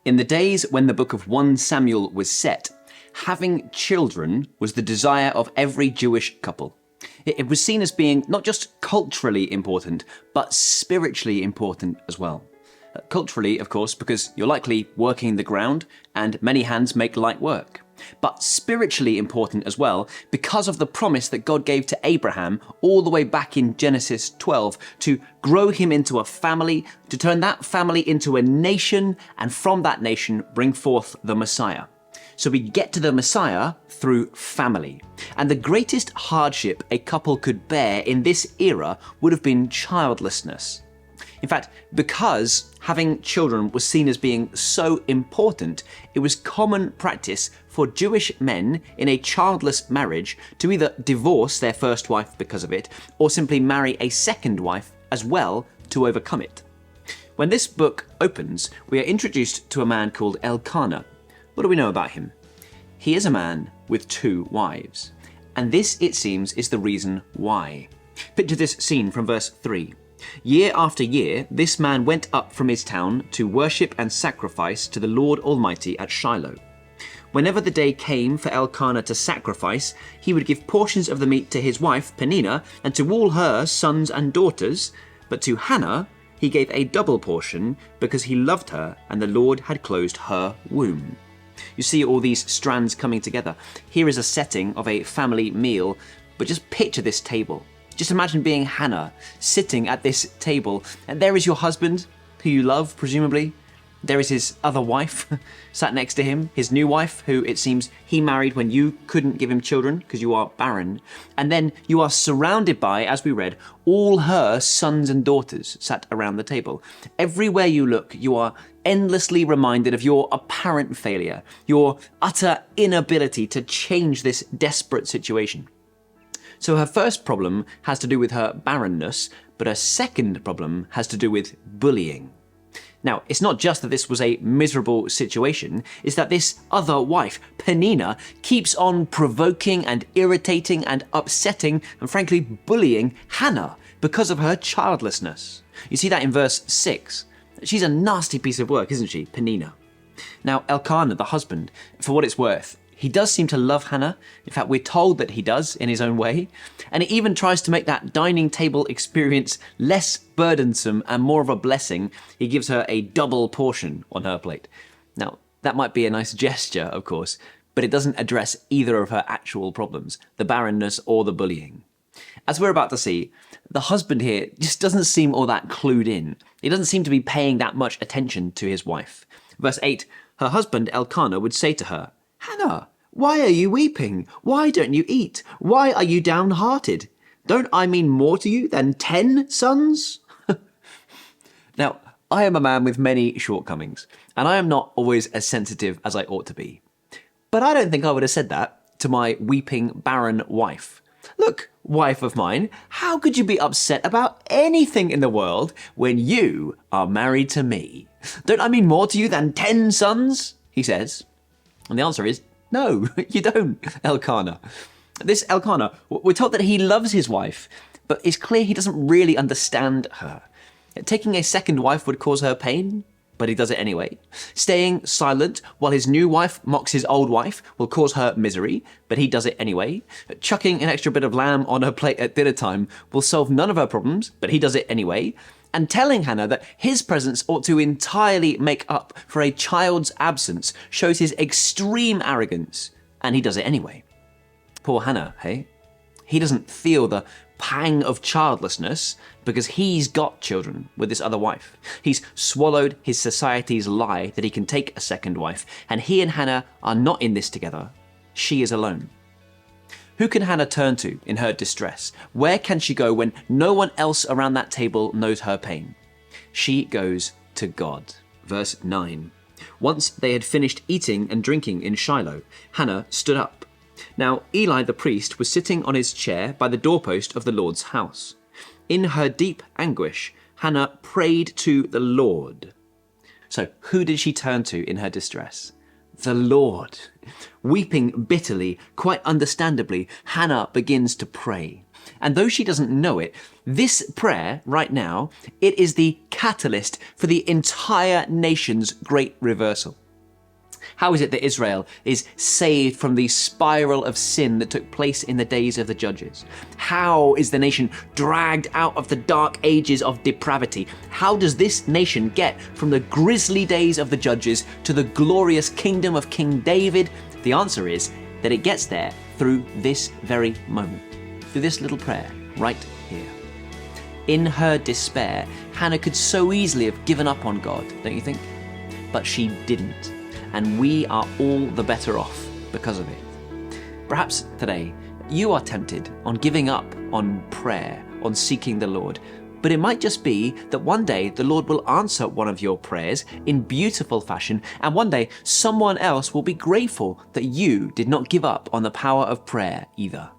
In the days when the book of 1 Samuel was set, having children was the desire of every Jewish couple. It was seen as being not just culturally important, but spiritually important as well. Culturally, of course, because you're likely working the ground, and many hands make light work. But spiritually important as well, because of the promise that God gave to Abraham all the way back in Genesis 12, to grow him into a family, to turn that family into a nation, and from that nation bring forth the Messiah. So we get to the Messiah through family. And the greatest hardship a couple could bear in this era would have been childlessness. In fact, because having children was seen as being so important, it was common practice for Jewish men in a childless marriage to either divorce their first wife because of it, or simply marry a second wife as well to overcome it. When this book opens, we are introduced to a man called Elkanah. What do we know about him? He is a man with 2 wives. And this, it seems, is the reason why. Picture this scene from verse 3. Year after year, this man went up from his town to worship and sacrifice to the Lord Almighty at Shiloh. Whenever the day came for Elkanah to sacrifice, he would give portions of the meat to his wife Peninnah and to all her sons and daughters, but to Hannah he gave a double portion because he loved her and the Lord had closed her womb. You see all these strands coming together. Here is a setting of a family meal, but just picture this table. Just imagine being Hannah, sitting at this table, and there is your husband, who you love, presumably. There is his other wife, sat next to him, his new wife, who it seems he married when you couldn't give him children because you are barren. And then you are surrounded by, as we read, all her sons and daughters sat around the table. Everywhere you look, you are endlessly reminded of your apparent failure, your utter inability to change this desperate situation. So her first problem has to do with her barrenness, but her second problem has to do with bullying. Now, it's not just that this was a miserable situation, it's that this other wife, Peninnah, keeps on provoking and irritating and upsetting and frankly bullying Hannah because of her childlessness. You see that in verse 6. She's a nasty piece of work, isn't she, Peninnah? Now, Elkanah, the husband, for what it's worth, he does seem to love Hannah. In fact, we're told that he does in his own way. And he even tries to make that dining table experience less burdensome and more of a blessing. He gives her a double portion on her plate. Now, that might be a nice gesture, of course, but it doesn't address either of her actual problems, the barrenness or the bullying. As we're about to see, the husband here just doesn't seem all that clued in. He doesn't seem to be paying that much attention to his wife. Verse 8, her husband Elkanah would say to her, Hannah, why are you weeping? Why don't you eat? Why are you downhearted? Don't I mean more to you than 10 sons? Now, I am a man with many shortcomings, and I am not always as sensitive as I ought to be. But I don't think I would have said that to my weeping, barren wife. Look, wife of mine, how could you be upset about anything in the world when you are married to me? Don't I mean more to you than 10 sons? He says. And the answer is, no, you don't, Elkanah. This Elkanah, we're told that he loves his wife, but it's clear he doesn't really understand her. Taking a second wife would cause her pain, but he does it anyway. Staying silent while his new wife mocks his old wife will cause her misery, but he does it anyway. Chucking an extra bit of lamb on her plate at dinner time will solve none of her problems, but he does it anyway. And telling Hannah that his presence ought to entirely make up for a child's absence shows his extreme arrogance, and he does it anyway. Poor Hannah, hey? He doesn't feel the pang of childlessness because he's got children with this other wife. He's swallowed his society's lie that he can take a second wife, and he and Hannah are not in this together. She is alone. Who can Hannah turn to in her distress? Where can she go when no one else around that table knows her pain? She goes to God. Verse 9. Once they had finished eating and drinking in Shiloh, Hannah stood up. Now Eli the priest was sitting on his chair by the doorpost of the Lord's house. In her deep anguish, Hannah prayed to the Lord. So who did she turn to in her distress? The Lord. Weeping bitterly, quite understandably, Hannah begins to pray. And though she doesn't know it, this prayer right now, it is the catalyst for the entire nation's great reversal. How is it that Israel is saved from the spiral of sin that took place in the days of the judges? How is the nation dragged out of the dark ages of depravity? How does this nation get from the grisly days of the judges to the glorious kingdom of King David? The answer is that it gets there through this very moment, through this little prayer right here. In her despair, Hannah could so easily have given up on God, don't you think? But she didn't. And we are all the better off because of it. Perhaps today you are tempted on giving up on prayer, on seeking the Lord. But it might just be that one day the Lord will answer one of your prayers in beautiful fashion, and one day someone else will be grateful that you did not give up on the power of prayer either.